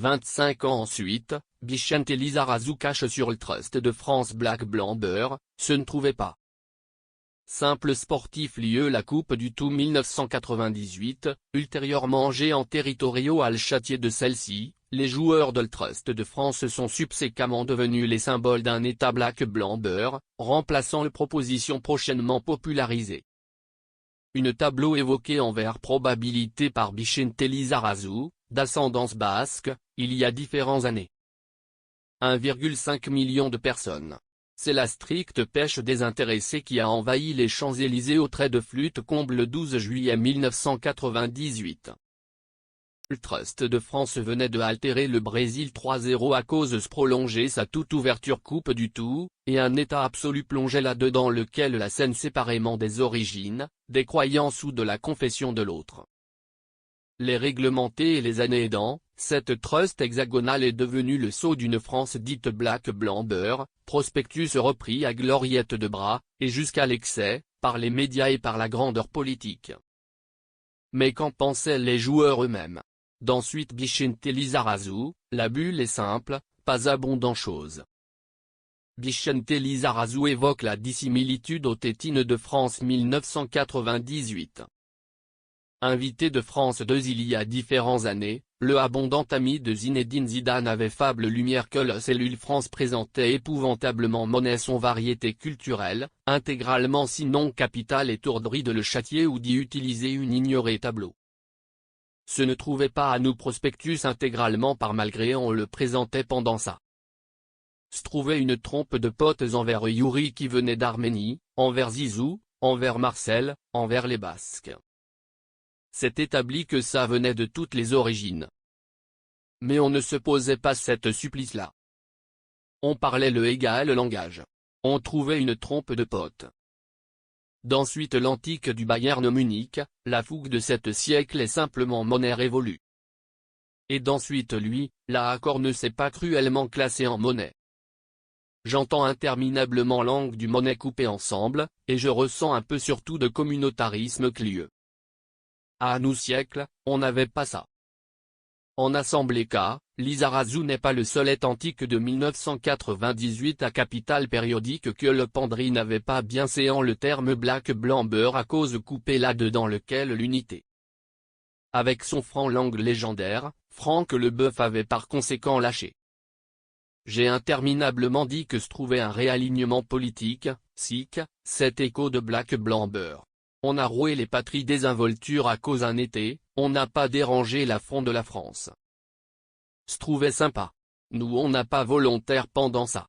25 ans ensuite, Bichenté Lizarazu cache sur le Trust de France Black Blanc Beurre, se ne trouvait pas. Simple sportif lieu la Coupe du Tout 1998, ultérieurement géant territorial châtier de celle-ci, les joueurs de le Trust de France sont subséquemment devenus les symboles d'un État Black Blanc Beurre, remplaçant les propositions prochainement popularisées. Une tableau évoqué envers probabilité par Bichenté Lizarazu, d'ascendance basque, il y a différentes années. 1,5 million de personnes. C'est la stricte pêche désintéressée qui a envahi les Champs-Élysées au trait de flûte comble le 12 juillet 1998. Le Trust de France venait de altérer le Brésil 3-0 à cause prolonger sa toute ouverture Coupe du Tout, et un état absolu plongeait là-dedans lequel la scène séparément des origines, des croyances ou de la confession de l'autre. Les réglementés et les années aidant, cette trust hexagonale est devenue le sceau d'une France dite Black Blanc Beurre, prospectus repris à gloriette de bras, et jusqu'à l'excès, par les médias et par la grandeur politique. Mais qu'en pensaient les joueurs eux-mêmes? D'ensuite Bichenté Lizarazu, la bulle est simple, pas abondant chose. Bichenté Lizarazu évoque la dissimilitude aux tétines de France 1998. Invité de France 2 il y a différentes années, le abondant ami de Zinedine Zidane avait fable lumière que la cellule France présentait épouvantablement monnaie son variété culturelle, intégralement sinon capitale étourderie de le châtier ou d'y utiliser une ignorée tableau. Ce ne trouvait pas à nous prospectus intégralement par malgré on le présentait pendant ça. Se trouvait une trompe de potes envers Yuri qui venait d'Arménie, envers Zizou, envers Marcel, envers les Basques. C'est établi que ça venait de toutes les origines. Mais on ne se posait pas cette supplice-là. On parlait le égal langage. On trouvait une trompe de potes. D'ensuite l'antique du Bayern Munich, la fougue de cet siècle est simplement monnaie révolue. Et d'ensuite lui, là accord ne s'est pas cruellement classé en monnaie. J'entends interminablement langue du monnaie coupée ensemble, et je ressens un peu surtout de communautarisme clieux. À nous siècles, on n'avait pas ça. En assemblée cas, Lizarazu n'est pas le seul être antique de 1998 à capital périodique que le Pandry n'avait pas bien séant le terme Black Blanc Beurre à cause coupé là-dedans lequel l'unité. Avec son franc langue légendaire, Franck Leboeuf avait par conséquent lâché. J'ai interminablement dit que se trouvait un réalignement politique, sic, cet écho de Black Blanc Beurre. On a roué les patries désinvolture à cause un été, on n'a pas dérangé la fond de la France. Se trouvait sympa. Nous on n'a pas volontaire pendant ça.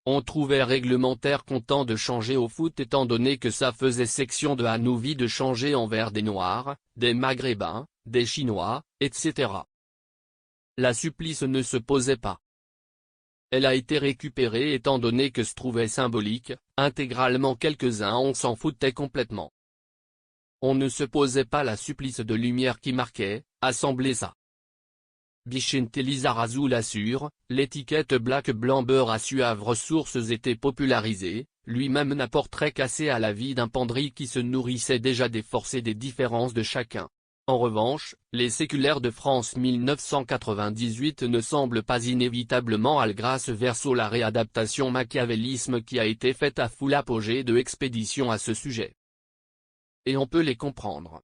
On trouvait réglementaire content de changer au foot étant donné que ça faisait section de à nous vie de changer envers des Noirs, des Maghrébins, des Chinois, etc. La supplice ne se posait pas. Elle a été récupérée étant donné que se trouvait symbolique, intégralement quelques-uns on s'en foutait complètement. On ne se posait pas la supplice de lumière qui marquait, assemblée ça. Bichenté Lizarazu l'assure, l'étiquette Black Blanc Beurre à suaves sources était popularisée, lui-même n'apporterait qu'assez à la vie d'un Pandry qui se nourrissait déjà des forces et des différences de chacun. En revanche, les séculaires de France 1998 ne semblent pas inévitablement à grâce verso la réadaptation machiavélisme qui a été faite à full apogée de expédition à ce sujet. Et on peut les comprendre.